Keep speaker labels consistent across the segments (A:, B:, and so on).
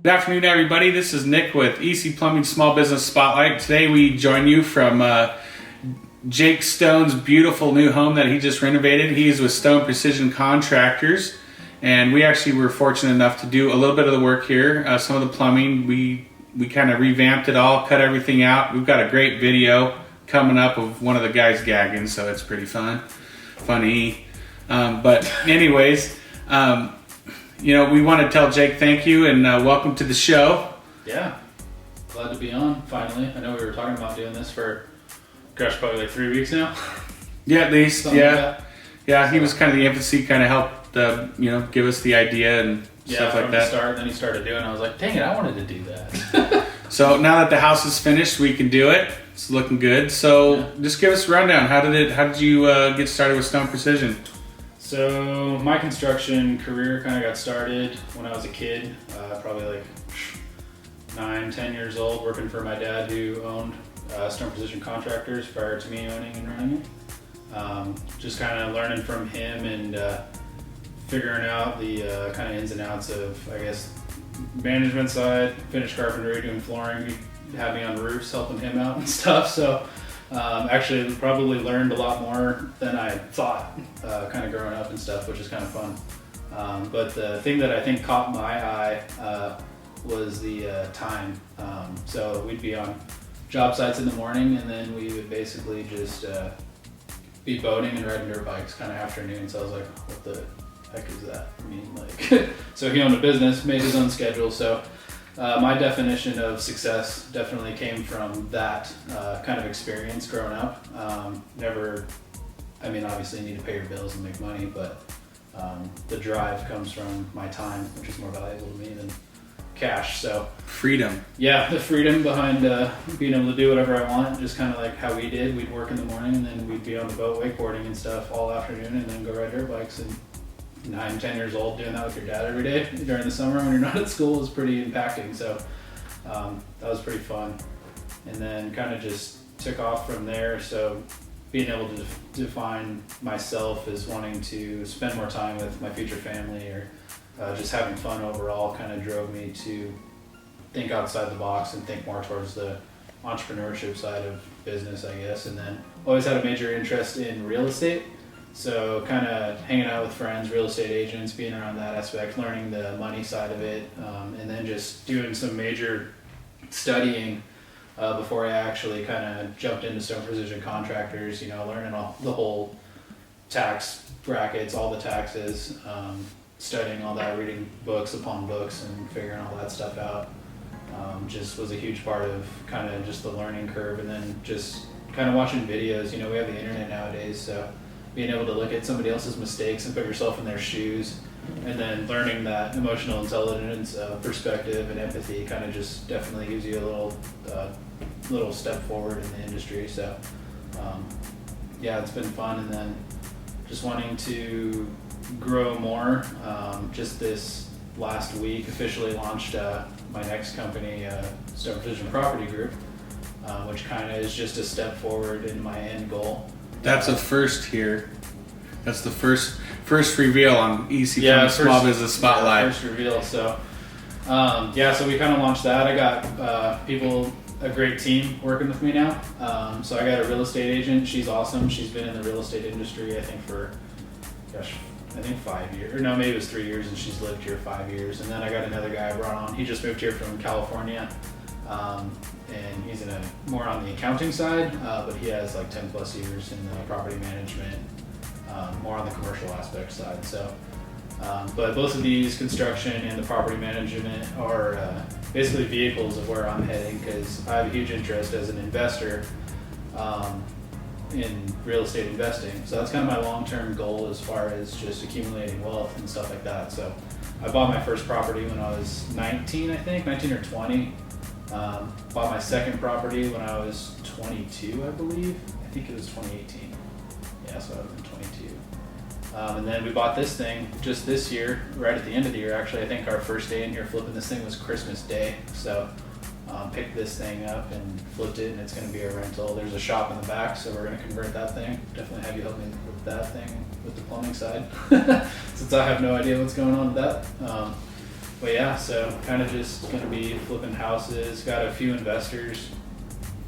A: Good afternoon, everybody. This is Nick with EC Plumbing Small Business Spotlight. Today we join you from Jake Stone's beautiful new home that he just renovated. He's with Stone Precision Contractors, and we actually were fortunate enough to do a little bit of the work here. Some of the plumbing, we kind of revamped it all, cut everything out. We've got a great video coming up of one of the guys gagging, so it's pretty funny. But anyways, we want to tell Jake thank you and welcome to the show.
B: Yeah, glad to be on finally. I know we were talking about doing this for, probably like 3 weeks now.
A: Yeah, at least.
B: Something like
A: Yeah. He was kind of the infancy, kind of helped, give us the idea and stuff like that.
B: Start, then he started doing it. I was like, dang it, I wanted to do that.
A: So now that the house is finished, we can do it. It's looking good. So just give us a rundown. How did you get started with Stone Precision?
B: So my construction career kind of got started when I was a kid, probably like 9-10 years old, working for my dad who owned Stone Precision Contractors prior to me owning and running it. Just kind of learning from him and figuring out the kind of ins and outs of, I guess, management side, finished carpentry, doing flooring. He'd have me on roofs helping him out and stuff. So actually probably learned a lot more than I thought kind of growing up and stuff, which is kind of fun. But the thing that I think caught my eye was the time. So we'd be on job sites in the morning, and then we would basically just be boating and riding dirt bikes kind of afternoon. So I was like, what the heck is that? I mean, like, so he owned a business, made his own schedule. So my definition of success definitely came from that kind of experience growing up. Obviously you need to pay your bills and make money, but the drive comes from my time, which is more valuable to me than cash. So
A: freedom. Yeah,
B: the freedom behind being able to do whatever I want, just kind of like how we did. We'd work in the morning, and then we'd be on the boat wakeboarding and stuff all afternoon, and then go ride dirt bikes. And 9-10 years old, doing that with your dad every day during the summer when you're not at school is pretty impacting. So that was pretty fun, and then kind of just took off from there. So being able to define myself as wanting to spend more time with my future family, or just having fun overall, kind of drove me to think outside the box and think more towards the entrepreneurship side of business, I guess. And then always had a major interest in real estate. So kind of hanging out with friends, real estate agents, being around that aspect, learning the money side of it, and then just doing some major studying before I actually kind of jumped into Stone Precision Contractors, learning all the whole tax brackets, all the taxes, studying all that, reading books upon books and figuring all that stuff out. Just was a huge part of kind of just the learning curve, and then just kind of watching videos. We have the internet nowadays, so being able to look at somebody else's mistakes and put yourself in their shoes, and then learning that emotional intelligence, perspective, and empathy kind of just definitely gives you a little step forward in the industry. So it's been fun, and then just wanting to grow more. Just this last week officially launched my next company, Stone Precision Property Group, which kind of is just a step forward in my end goal.
A: That's a first here. That's the first reveal on EC Small Business Spotlight.
B: First reveal. So, so we kind of launched that. I got a great team working with me now. So I got a real estate agent. She's awesome. She's been in the real estate industry, I think, for, 5 years. Or no, maybe it was 3 years, and she's lived here 5 years. And then I got another guy I brought on. He just moved here from California. And he's more on the accounting side, but he has like 10 plus years in the property management, more on the commercial aspect side. So, but both of these, construction and the property management, are basically vehicles of where I'm heading, because I have a huge interest as an investor in real estate investing. So that's kind of my long-term goal as far as just accumulating wealth and stuff like that. So I bought my first property when I was 19 or 20. Bought my second property when I was 22, I believe. I think it was 2018. Yeah, so I was 22. And then we bought this thing just this year, right at the end of the year. Actually, I think our first day in here flipping this thing was Christmas Day. So picked this thing up and flipped it, and it's going to be a rental. There's a shop in the back, so we're going to convert that thing. Definitely have you help me with that thing, with the plumbing side, since I have no idea what's going on with that. But yeah, so kind of just going to be flipping houses. Got a few investors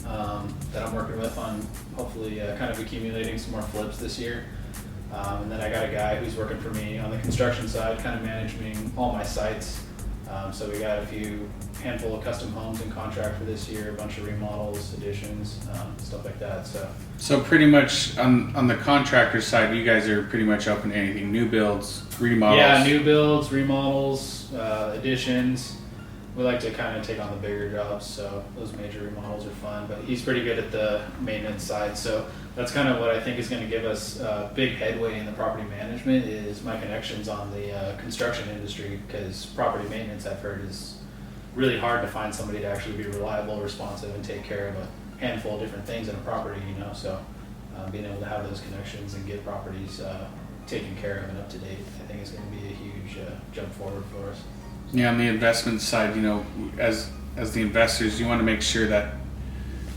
B: that I'm working with on hopefully kind of accumulating some more flips this year. And then I got a guy who's working for me on the construction side, kind of managing all my sites. So we got handful of custom homes in contract for this year, a bunch of remodels, additions, stuff like that.
A: So pretty much on the contractor side, you guys are pretty much open to anything, new builds, remodels.
B: Yeah, new builds, remodels, additions. We like to kind of take on the bigger jobs, so those major remodels are fun. But he's pretty good at the maintenance side, so that's kind of what I think is going to give us big headway in the property management is my connections on the construction industry, because property maintenance, I've heard, is really hard to find somebody to actually be reliable, responsive, and take care of a handful of different things in a property, so being able to have those connections and get properties taken care of and up to date, I think is going to be a huge jump forward for us.
A: Yeah, on the investment side, as the investors, you want to make sure that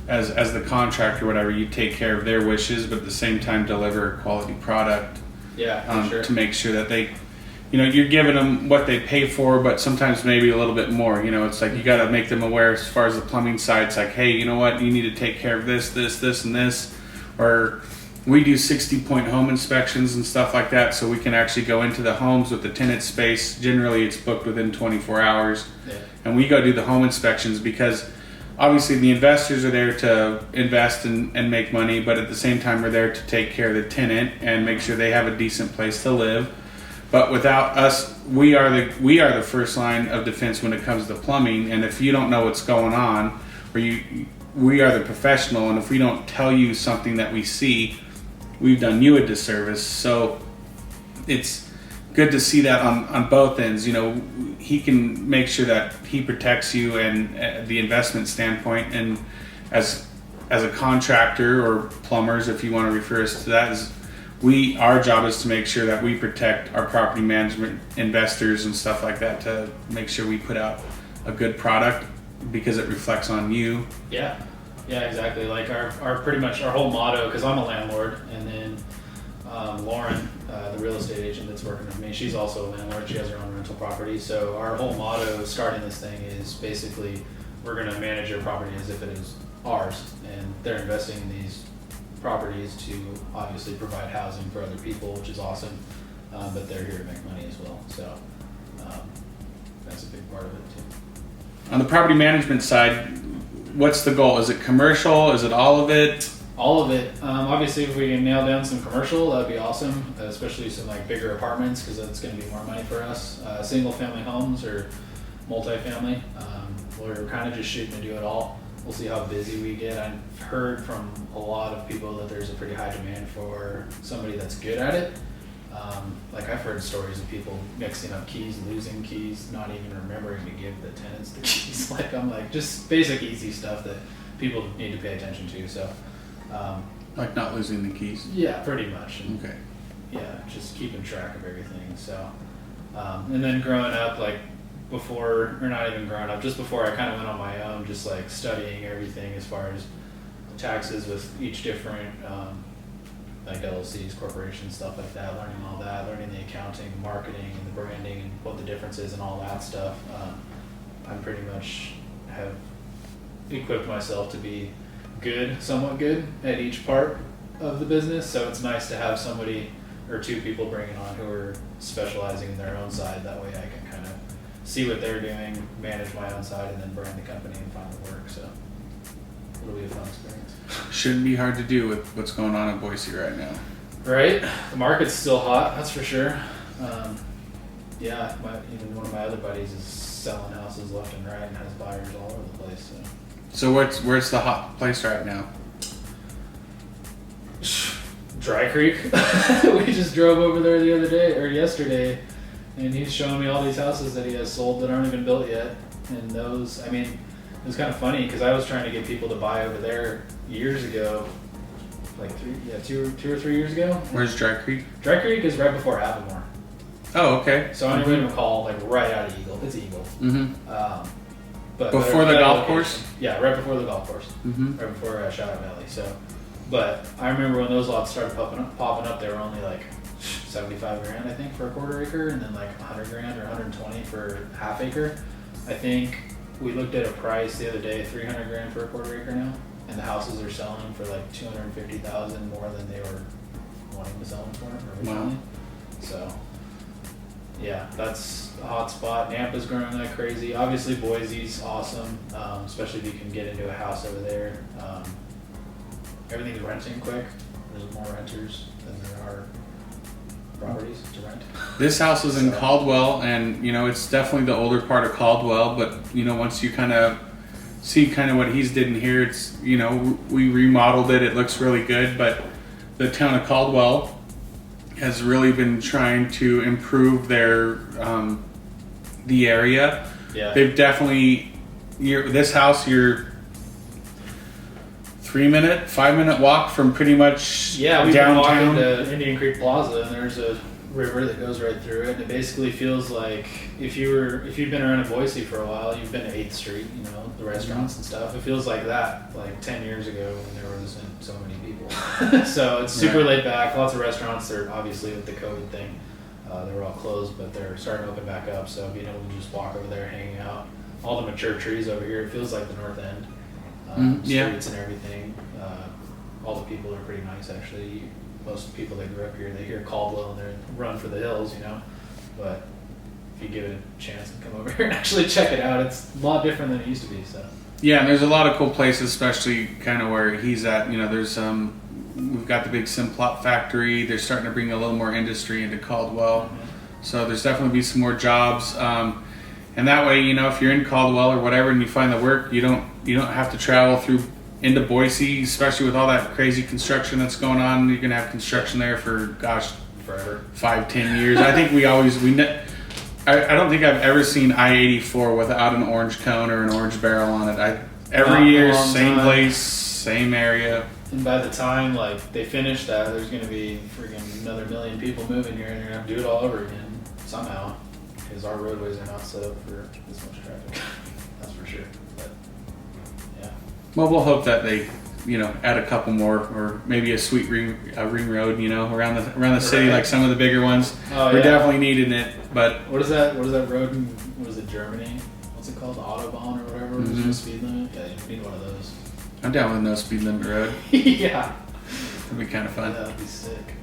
A: as the contractor, whatever, you take care of their wishes, but at the same time deliver a quality product.
B: Yeah, for sure.
A: To make sure that they, you're giving them what they pay for, but sometimes maybe a little bit more. It's like you got to make them aware as far as the plumbing side. It's like, hey, you know what? You need to take care of this, and this. Or we do 60-point home inspections and stuff like that, so we can actually go into the homes with the tenant space. Generally, it's booked within 24 hours.
B: Yeah.
A: And we go do the home inspections because obviously the investors are there to invest and make money, but at the same time we're there to take care of the tenant and make sure they have a decent place to live. But without us, we are the first line of defense when it comes to plumbing. And if you don't know what's going on, we are the professional, and if we don't tell you something that we see, we've done you a disservice. So it's good to see that on both ends. He can make sure that he protects you and the investment standpoint, and as a contractor or plumbers, if you want to refer us to that, our job is to make sure that we protect our property management investors and stuff like that, to make sure we put out a good product because it reflects on you.
B: Yeah, exactly. Like our pretty much our whole motto, because I'm a landlord, and then Lauren, the real estate agent that's working with me, she's also a landlord. She has her own rental property. So our whole motto starting this thing is basically we're going to manage your property as if it is ours, and they're investing in these properties to obviously provide housing for other people, which is awesome, but they're here to make money as well. So that's a big part of it too.
A: On the property management side, what's the goal? Is it commercial? Is it all of it?
B: All of it. Obviously, if we can nail down some commercial, that'd be awesome, especially some bigger apartments, because that's going to be more money for us. Single family homes or multifamily. We're kind of just shooting to do it all. We'll see how busy we get. I've heard from a lot of people that there's a pretty high demand for somebody that's good at it. I've heard stories of people mixing up keys, losing keys, not even remembering to give the tenants the keys. Just basic easy stuff that people need to pay attention to. So,
A: not losing the keys?
B: Yeah, pretty much. And,
A: okay.
B: Yeah, just keeping track of everything. So, and then growing up, before, or not even growing up, just before I kind of went on my own, just studying everything as far as taxes with each different LLCs, corporations, stuff like that, learning all that, learning the accounting, marketing, and the branding, and what the difference is and all that stuff. I pretty much have equipped myself to be somewhat good at each part of the business, so it's nice to have somebody or two people bringing on who are specializing in their own side. That way I can kind of see what they're doing, manage my own side, and then brand the company and find the work. So it'll be a fun experience.
A: Shouldn't be hard to do with what's going on in Boise right now.
B: Right? The market's still hot, that's for sure. Even one of my other buddies is selling houses left and right and has buyers all over the place.
A: So where's the hot place right now?
B: Dry Creek. We just drove over there the other day, or yesterday, and he's showing me all these houses that he has sold that aren't even built yet. And those, it was kind of funny because I was trying to get people to buy over there years ago, 2 or 3 years ago.
A: Where's Dry Creek?
B: Dry Creek is right before Avamore.
A: Oh, okay.
B: So I'm going to call right out of Eagle. It's Eagle.
A: Mm-hmm.
B: But
A: before the golf course?
B: Yeah, right before the golf course.
A: Mm-hmm.
B: Right before Shadow Valley. So, but I remember when those lots started popping up, they were only $75 grand, I think, for a quarter acre, and then like 100 grand or 120 for half acre. I think we looked at a price the other day, 300 grand for a quarter acre now, and the houses are selling for like 250,000 more than they were wanting to sell them for originally. Wow. So yeah, that's a hot spot. Nampa's growing like crazy. Obviously Boise's awesome, especially if you can get into a house over there. Everything's renting quick. There's more renters than there are properties to rent.
A: This house is in Caldwell, and it's definitely the older part of Caldwell, but once you kind of see kind of what he's did in here, it's we remodeled it. It looks really good, but the town of Caldwell has really been trying to improve their the area.
B: Yeah.
A: They've definitely this house, you're 3-minute, 5-minute walk from pretty much
B: we've
A: downtown.
B: been walking to Indian Creek Plaza, and there's a river that goes right through it, and it basically feels like if you've been around in Boise for a while, you've been to 8th Street, the restaurants and stuff. It feels like that, like 10 years ago when there wasn't so many people. So it's super laid back. Lots of restaurants. They're obviously with the COVID thing, they were all closed, but they're starting to open back up. So being able to just walk over there, hanging out, all the mature trees over here. It feels like the North End. Streets and everything. All the people are pretty nice, actually. Most people that grew up here, they hear Caldwell and they run for the hills, But if you give it a chance and come over here and actually check it out, it's a lot different than it used to be. So
A: yeah, and there's a lot of cool places, especially kind of where he's at. There's we've got the big Simplot factory. They're starting to bring a little more industry into Caldwell, so there's definitely be some more jobs. And that way, if you're in Caldwell or whatever, and you find the work, you don't have to travel into Boise, especially with all that crazy construction that's going on. You're gonna have construction there for
B: forever,
A: 5-10 years. I think I don't think I've ever seen I-84 without an orange cone or an orange barrel on it. Every year, same place, same area.
B: And by the time they finish that, there's gonna be friggin' another million people moving here, and you're gonna have to do it all over again somehow. Because our roadways are not set up for this much traffic. That's for sure. But yeah.
A: Well, we'll hope that they, add a couple more, or maybe a sweet ring road, around the city, like some of the bigger ones. We're definitely needing it. But
B: what is that road in, what is it, Germany? What's it called? Autobahn or whatever? There's no speed limit. Yeah, you need one of those.
A: I'm down with no speed limit road.
B: Yeah.
A: That'd be kind of fun.
B: Yeah, that'd be sick.